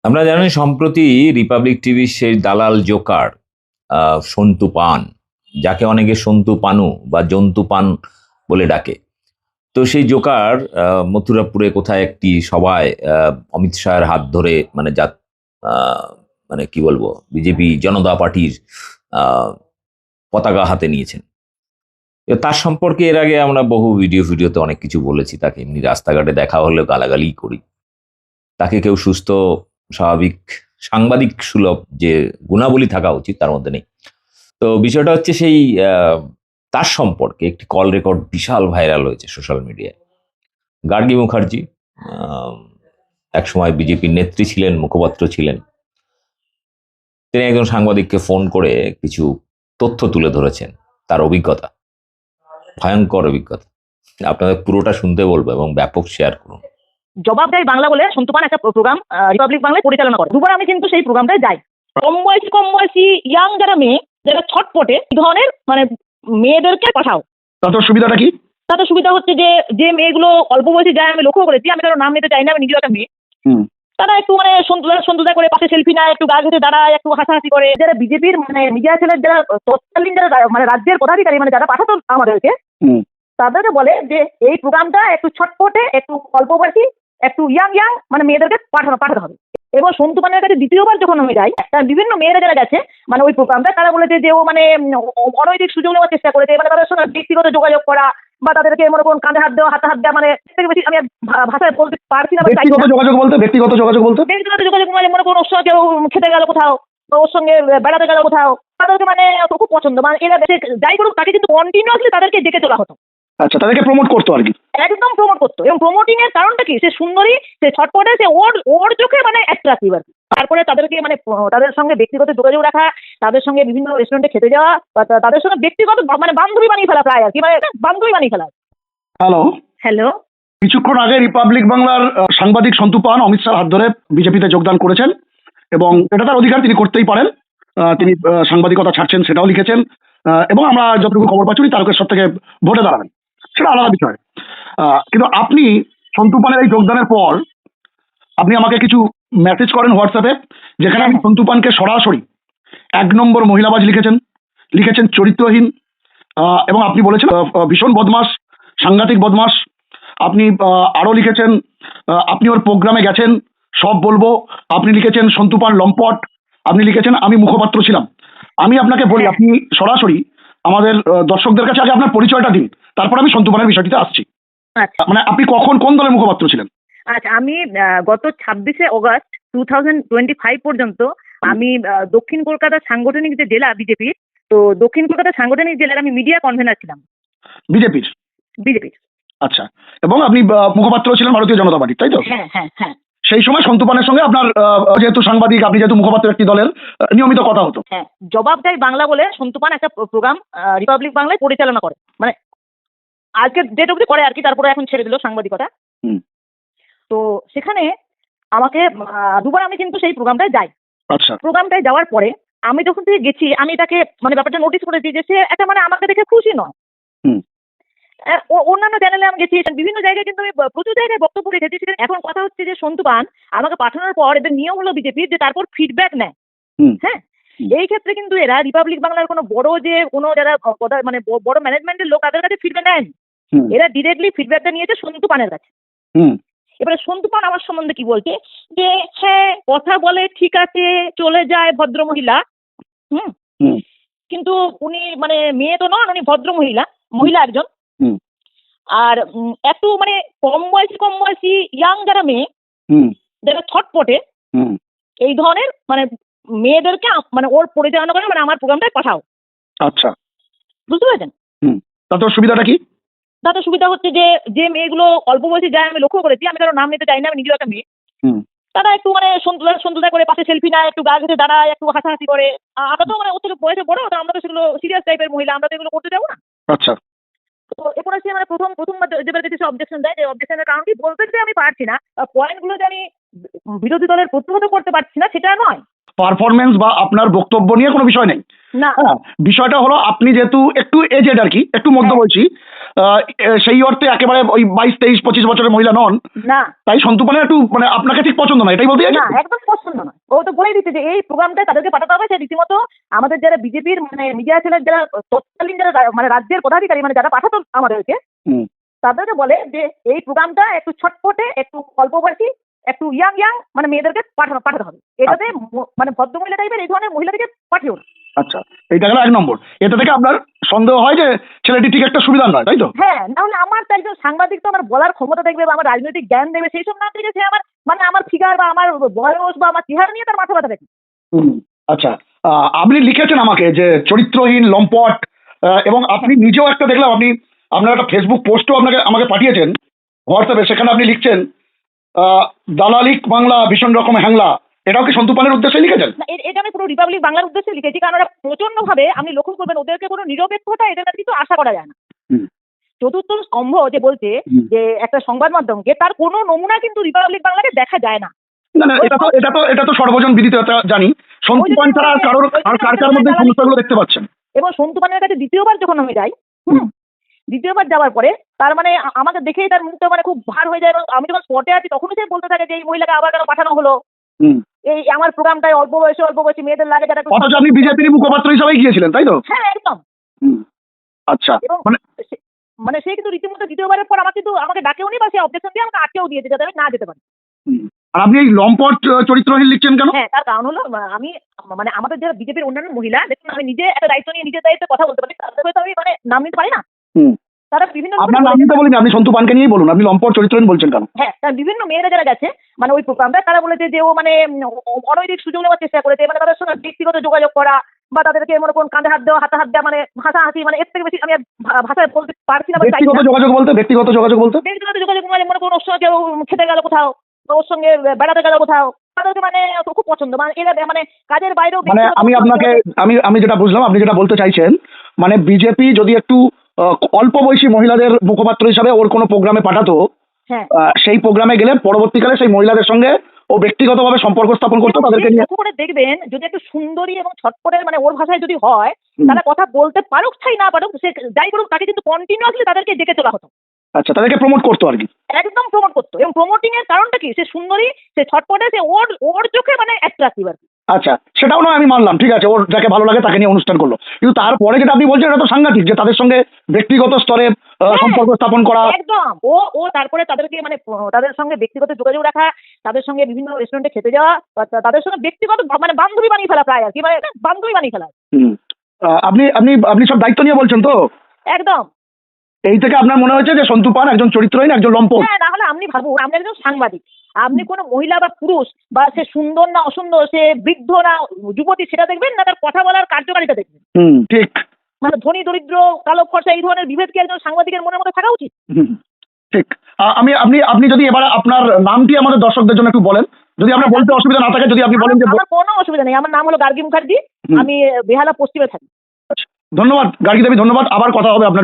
আপনারা জানেন সম্প্রতি রিপাবলিক টিভির সেই দালাল জোকার সন্তু পান, যাকে অনেকে সন্তু পানু বা জন্তু পান বলে ডাকে। তো সেই জোকার মথুরাপুরে কোথায় একটি সভায় অমিত শাহের হাত ধরে মানে আহ, মানে কি বলবো, বিজেপি জনতা পার্টির আহ, পতাকা হাতে নিয়েছেন। তার সম্পর্কে এর আগে আমরা বহু ভিডিওতে অনেক কিছু বলেছি। তাকে এমনি রাস্তাঘাটে দেখা হলেও গালাগালি করি। তাকে কেউ সুস্থ, স্বাভাবিক, সাংবাদিক সুলভ যে গুণাবলী থাকা উচিত তার মধ্যে নেই। তো বিষয়টা হচ্ছে সেই তার সম্পর্কে একটি কল রেকর্ড বিশাল ভাইরাল হয়েছে সোশ্যাল মিডিয়ায়। গার্গী মুখার্জি একসময় বিজেপির নেত্রী ছিলেন, মুখপাত্র ছিলেন। তিনি একজন সাংবাদিককে ফোন করে কিছু তথ্য তুলে ধরেছেন, তার অভিজ্ঞতা, ভয়ঙ্কর অভিজ্ঞতা। আপনাদের পুরোটা শুনতে বলবো এবং ব্যাপক শেয়ার করুন। জবাব দেয় বাংলা বলে সন্তু পান একটা প্রোগ্রাম রিপাবলিক বাংলায় পরিচালনা করে। দুবার আমি কিন্তু সেই প্রোগ্রামটায় যাই। কম বয়সী ইয়াং যারা মেয়ে, যারা ছটপটে, এই ধরনের মানে মেয়েদেরকে পাঠাও। তাতে সুবিধাটা কি? তাতে সুবিধা হচ্ছে যে যে মেয়েগুলো অল্প বয়সী যায়, আমি লক্ষ্য করেছি, আমি কারো নাম নিতে চাই না, আমি নিজেও একটা মেয়ে, তারা একটু মানে সন্তুদা করে পাশে সেলফি নেয়, একটু গা ঘেঁটে দাঁড়ায়, একটু হাসাহাসি করে। যারা বিজেপির মানে মিডিয়া ছেলের যারা তৎকালীন যারা মানে রাজ্যের পদাধিকারী, মানে যারা পাঠাতো আমাদেরকে, তাদেরকে বলে যে এই প্রোগ্রামটা একটু ছটপটে, একটু অল্প বয়সী, একটু ইয়াং মানে মেয়েদেরকে পাঠাতে হবে। এবং সন্তু পানের কাছে দ্বিতীয়বার যখন আমি যাই, বিভিন্ন মেয়েরা যারা গেছে মানে ওই প্রোগ্রামটা, তারা বলেছে যে ও মানে অনৈতিক সুযোগ নেওয়ার চেষ্টা করেছে, মানে তাদের সঙ্গে ব্যক্তিগত যোগাযোগ করা বা তাদেরকে মনে করুন কাঁধে হাত দেওয়া, হাতে হাত দেওয়া, মানে থেকে বেশি আমি ভাষায় বলতে পারছি না। ব্যক্তিগত যোগাযোগ বলতে ব্যক্তিগত যোগাযোগ মানে মনে করুন ওর সঙ্গে কেউ খেতে গেল কোথাও, ওর সঙ্গে বেড়াতে গেল কোথাও, তাদেরকে মানে খুব পছন্দ, মানে এরা যাই করুক তাকে কিন্তু কন্টিনিউয়াসলি তাদেরকে ডেকে তোলা হতো। আচ্ছা, তাদেরকে প্রমোট করতো আর কি। একদম প্রমোট করতো। এবং প্রমোটিং এর কারণটা কি, সে সুন্দরী, সে ছটপটে, সে ওর চোখে মানে অ্যাট্রাক্টিভ আর কি। তারপরে তাদেরকে মানে তাদের সঙ্গে ব্যক্তিগত যোগাযোগ রাখা, তাদের সঙ্গে বিভিন্ন রেস্টুরেন্টে খেতে যাওয়া, তাদের সঙ্গে ব্যক্তিগত মানে বান্ধবী বানিয়ে ফেলা, প্রায় আর কি, মানে বান্ধবী বানিয়ে ফেলা। হ্যালো। কিছুক্ষণ আগে রিপাবলিক বাংলার সাংবাদিক সন্তু পান অমিত শাহর হাত ধরে বিজেপিতে যোগদান করেছেন এবং এটা তার অধিকার, তিনি করতেই পারেন। তিনি সাংবাদিকতা ছাড়ছেন সেটাও লিখেছেন এবং আমরা যতটুকু খবর পাচ্ছি তারকেশ্বর থেকে ভোটে দাঁড়াবেন, সেটা আলাদা বিষয়। কিন্তু আপনি সন্তু পানের এই যোগদানের পর আপনি আমাকে কিছু মেসেজ করেন হোয়াটসঅ্যাপে, যেখানে আপনি সন্তু পানকে সরাসরি 1 নম্বর মহিলাবাজ লিখেছেন চরিত্রহীন, এবং আপনি বলেছেন ভীষণ বদমাস, সাংঘাতিক বদমাস। আপনি আরো লিখেছেন আপনি ওর প্রোগ্রামে গেছেন, সব বলবো। আপনি লিখেছেন সন্তু পান লম্পট। আপনি লিখেছেন আমি মুখপাত্র ছিলাম। আমি আপনাকে বলি, আপনি সরাসরি আমাদের দর্শকদের কাছে আগে আপনার পরিচয়টা দিন, তারপর আমি সন্তু পানের বিষয়টিতে আসছি। মানে আপনি কখন কোন দলের মুখপাত্র ছিলেন? আচ্ছা, আমি গত 26শে অগস্ট 2025 পর্যন্ত আমি দক্ষিণ কলকাতা সাংগঠনিক যে জেলা বিজেপির, তো দক্ষিণ কলকাতা সাংগঠনিক জেলার আমি মিডিয়া কনভেনার ছিলাম বিজেপির। আচ্ছা, এবং আপনি মুখপাত্র ছিলেন ভারতীয় জনতা পার্টি, তাই তো? হ্যাঁ হ্যাঁ হ্যাঁ। সেই সময় সন্তু পানের সঙ্গে আপনার যেহেতু সাংবাদিক, আপনি যেহেতু মুখপাত্র একটি দলের, নিয়মিত কথা হতো। হ্যাঁ, জবাব দেয় বাংলা বলে সন্তু পান একটা প্রোগ্রাম রিপাবলিক বাংলায় পরিচালনা করে, মানে আজকে ডেট অবধি করে আর কি, তারপরে এখন ছেড়ে দিল সাংবাদিকতা। তো সেখানে আমাকে দুবার আমি কিন্তু সেই প্রোগ্রামটায় যাই। আচ্ছা, প্রোগ্রামটায় যাওয়ার পরে আমি যখন থেকে গেছি, আমি তাকে মানে ব্যাপারটা নোটিস করেছি যে সে একটা মানে আমাকে দেখে খুশি নয়। অন্যান্য চ্যানেলে আমি গেছি, বিভিন্ন জায়গায় কিন্তু আমি প্রচুর জায়গায় বক্তব্য রেখেছি। এখন কথা হচ্ছে যে সন্তু পান আমাকে পাঠানোর পর এদের নিয়ম হলো বিজেপির যে তারপর ফিডব্যাক নেয়। হ্যাঁ, এই ক্ষেত্রে কিন্তু এরা রিপাবলিক বাংলার কোনো বড় যে কোনো যারা মানে বড় ম্যানেজমেন্টের লোক, তাদের কাছে ফিডব্যাক নেয়নি। এরা ডিরেক্টলি ফিডব্যাকটা নিয়েছে সন্তু পানের কাছে। এবারে সন্তু পান আমার সম্বন্ধে কি বলছে যে হ্যাঁ, কথা বলে ঠিক আছে, চলে যায়, ভদ্র মহিলা। কিন্তু উনি মানে মেয়ে তো নন, উনি ভদ্র মহিলা একজন। আর একটু মানে কম বয়সী ইয়াং যারা মেয়ে, যারা ছটপটে, এই ধরনের মানে মেয়েদেরকে মানে ওর পরিচালনা করে মানে আমার প্রোগ্রামটায় পাঠাও। আচ্ছা, বুঝতে পেরেছেন? তাতে সুবিধাটা কি? তাতে সুবিধা হচ্ছে যে যে মেয়েগুলো অল্প বয়সী যায়, আমি লক্ষ্য করেছি, আমি কারো নাম নিতে চাই না, আমি নিজেও একটা মেয়ে, তারা একটু মানে সন্তুদা করে পাশে সেলফি নেয়, একটু গা ঘেঁটে দাঁড়ায়, একটু হাসাহাসি করে। আমরা তো মানে ওর থেকে বয়সে বড়, আমরা তো সেগুলো সিরিয়াস টাইপের মহিলা, আমরা তো এগুলো করতে যাবো না। আচ্ছা, তো এরপরে সে মানে প্রথমবার যেবার কিছু অবজেকশন দেয়, যে অবজেকশনের কারণ কি বলতে যে আমি পারছি না, পয়েন্টগুলো যে আমি বিরোধী দলের প্রতিহত করতে পারছি না সেটা নয়। পারফরমেন্স বা আপনার বক্তব্য নিয়ে কোনো বিষয় নেই না। বিষয়টা হলো আপনি যেহেতু একটু এজেড আর কি, একটু মধ্যবয়সী, সেই অর্থে একেবারে ওই 22, 23, 25 বছরের মহিলা নন, না তাই সন্তু পানের একটু মানে আপনাকে ঠিক পছন্দ না, এটাই বলতে না চাইছেন? একদম পছন্দ নয়। ও তো বলেই দিচ্ছে যে এই প্রোগ্রামটাই তাদেরকে পাঠাতে হবে। সে রীতিমতো আমাদের যারা বিজেপির মানে মিডিয়া ছেলের যারা তৎকালীন যারা মানে রাজ্যের পদাধিকারী মানে যারা পাঠাতো আমাদেরকে, হুম। তাদেরকে বলে যে এই প্রোগ্রামটা একটু ছটপটে, একটু অল্প বয়সী, একটু ইয়াং মানে মেয়েদেরকে পাঠাতে হবে। এটাতে মানে ভদ্রমহিলা টাইপের এই ধরনের মহিলাদেরকে পাঠিও না। আচ্ছা, এইটা গেল 1 নম্বর। এটা থেকে আপনার সন্দেহ হয় যে ছেলেটি ঠিক একটা সুবিধার নয়, তাই তো? হ্যাঁ, নাহলে আমার তো একজন সাংবাদিক তো আমার বলার ক্ষমতা দেখবে বা আমার রাজনৈতিক জ্ঞান দেবে সেই সব না থেকে সে আমার মানে আমার ফিগার বা আমার বয়স বা আমার চেহারা নিয়ে তার মাথা ব্যথা দেখে। হুম। আচ্ছা, আপনি লিখেছেন আমাকে যে চরিত্রহীন, লম্পট, এবং আপনি নিজেও একটা দেখলাম, আপনার একটা ফেসবুক পোস্টও আমাকে পাঠিয়েছেন হোয়াটসঅ্যাপে, সেখানে আপনি লিখছেন দালালিক বাংলা ভীষণ রকম হ্যাংলা। এটাও কি সন্তু পানের উদ্দেশ্যে লিখেছেন? না, এটা আমি পুরো রিপাবলিক বাংলার উদ্দেশ্যে লিখেছি, কারণ ওরা প্রচন্ড ভাবে আপনি লক্ষ্য করবেন ওদেরকে কোনো নিরপেক্ষতা এদের কাছে কিন্তু আশা করা যায় না। হুম। চতুর্থ স্তম্ভ যে বলছে হুম। যে একটা সংবাদ মাধ্যমকে, তার কোনো নমুনা কিন্তু রিপাবলিক বাংলাকে দেখা যায় না। না না, এটা তো সর্বজন বিদিত, এটা জানি। সন্তু পান ছাড়া আর কার মধ্যে সমস্যাগুলো দেখতে পাচ্ছেন? এবং সন্তু পানের কাছে দ্বিতীয়বার যখন আমি যাই, দ্বিতীয়বার যাওয়ার পরে তার মানে আমাকে দেখেই তার মুখটা মানে খুব ভার হয়ে যায়, এবং আমি যখন স্পটে আছি তখনই সে বলতে থাকে যে এই মহিলাকে আবার কেন পাঠানো হলো, হুম। এই আমার প্রোগ্রামটায় অল্প বয়সী মেয়েদের লাগে যারা অথচ আপনি বিজেপির মুখপাত্র হিসাবেই গিয়েছিলেন, তাই তো? হ্যাঁ একদম। হুম। আচ্ছা, এবং মানে সে কিন্তু রীতিমতো দ্বিতীয়বারের পর আমাকে ডাকেও নি বা সে অবজেকশন দিয়ে আমাকে আটকেও দিয়েছে যাতে আমি না যেতে পারি। আর আপনি এই লম্পট চরিত্রহীন লিখছেন কেন? হ্যাঁ, তার কারণ হলো আমি মানে আমাদের যারা বিজেপির অন্যান্য মহিলা, দেখুন আমি নিজে একটা দায়িত্ব নিয়ে নিজের দায়িত্বে কথা বলতে পারি, তাদের হয়তো আমি মানে নাম নিতে পারি না। তারা বিভিন্ন আপনার নাম নিতে বলিনি, আপনি সন্তু পানকে নিয়েই বলুন, আপনি লম্পট চরিত্রহীন বলছেন কেন? হ্যাঁ, তার বিভিন্ন মেয়েরা যারা গেছে মানে ওই প্রোগ্রামটা, তারা বলেছে যে ও মানে অনৈতিক সুযোগ নেওয়ার চেষ্টা করেছে, মানে তাদের সঙ্গে ব্যক্তিগত যোগাযোগ করা বা তাদেরকে মনে করুন কাঁধে হাত দেওয়া, হাতে হাত দেওয়া, মানে হাসাহাসি, মানে এর থেকে বেশি আমি আর ভাষায় বলতে পারছি না বা চাইছি ব্যক্তিগত না। যোগাযোগ বলতে ব্যক্তিগত যোগাযোগ মানে মনে করুন ওর সঙ্গে কেউ খেতে গেল কোথাও বা ওর সঙ্গে বেড়াতে গেল কোথাও, তাদেরকে মানে খুব পছন্দ, মানে এরা মানে কাজের বাইরেও মানে আমি যেটা বুঝলাম, আপনি যেটা বলতে চাইছেন, মানে বিজেপি যদি একটু অল্প বয়সী মহিলাদের মুখপাত্র হিসাবে ওর কোনো প্রোগ্রামে পাঠাতো, হ্যাঁ সেই প্রোগ্রামে গেলে পরবর্তীকালে সেই মহিলাদের সঙ্গে ও ব্যক্তিগতভাবে সম্পর্ক স্থাপন করতো, তাদেরকে নিয়ে। লক্ষ্য করে দেখবেন যদি একটু সুন্দরী এবং ছটপটের মানে ওর ভাষায় যদি হয়, তারা কথা বলতে পারুক চাই না পারুক, সে যাই করুক তাকে কিন্তু কন্টিনিউয়াসলি তাদেরকে ডেকে তোলা হতো। আচ্ছা, তাদেরকে প্রমোট করতো আর কি। একদম প্রমোট করতো, এবং প্রমোটিং এর কারণটা কি, সে সুন্দরী, সে ছটপটে, সে ওর চোখে মানে অ্যাট্রাক্টিভ আর কি। আচ্ছা, সেটাও নয় আমি মানলাম, ঠিক আছে, ওর যাকে ভালো লাগে তাকে নিয়ে অনুষ্ঠান করলো, কিন্তু তারপরে যেটা আপনি বলছেন এটা তো সাংঘাতিক, যে তাদের সঙ্গে ব্যক্তিগত স্তরে সম্পর্ক স্থাপন করা। একদম। ও তারপরে তাদেরকে মানে তাদের সঙ্গে ব্যক্তিগত যোগাযোগ রাখা, তাদের সঙ্গে বিভিন্ন রেস্টুরেন্টে খেতে যাওয়া, তাদের সঙ্গে ব্যক্তিগত মানে বান্ধবী বানিয়ে ফেলা, প্রায় আর কি, মানে বান্ধবী বানিয়ে ফেলা। আপনি সব দায়িত্ব নিয়ে বলছেন তো? একদম। এই থেকে আপনার মনে হয়েছে যে সন্তু পান একজন চরিত্রহীন, একজন লম্পট? হ্যাঁ, না হলে আপনি ভাবুন, আপনি একজন সাংবাদিক, আপনি কোনো মহিলা বা পুরুষ বা সে সুন্দর না অসুন্দর, সে বৃদ্ধ না যুবতী, সেটা দেখবেন না তার কথা বলার কার্যকারিতা দেখবেন। ঠিক। মানে ধনী দরিদ্র, কালো ফর্সা এই ধরনের বিভেদ কি একজন সাংবাদিকের মনের মধ্যে থাকা উচিত? ঠিক। আপনি যদি এবার আপনার নামটি আমাদের দর্শকদের জন্য একটু বলেন, যদি আপনার বলতে অসুবিধা না থাকে, যদি আপনি বলেন যে। আমার কোনো অসুবিধা নেই, আমার নাম হলো গার্গী মুখার্জি, আমি বেহালা পশ্চিমে থাকি। ধন্যবাদ গার্গী দেবী, ধন্যবাদ, আবার কথা হবে আপনার।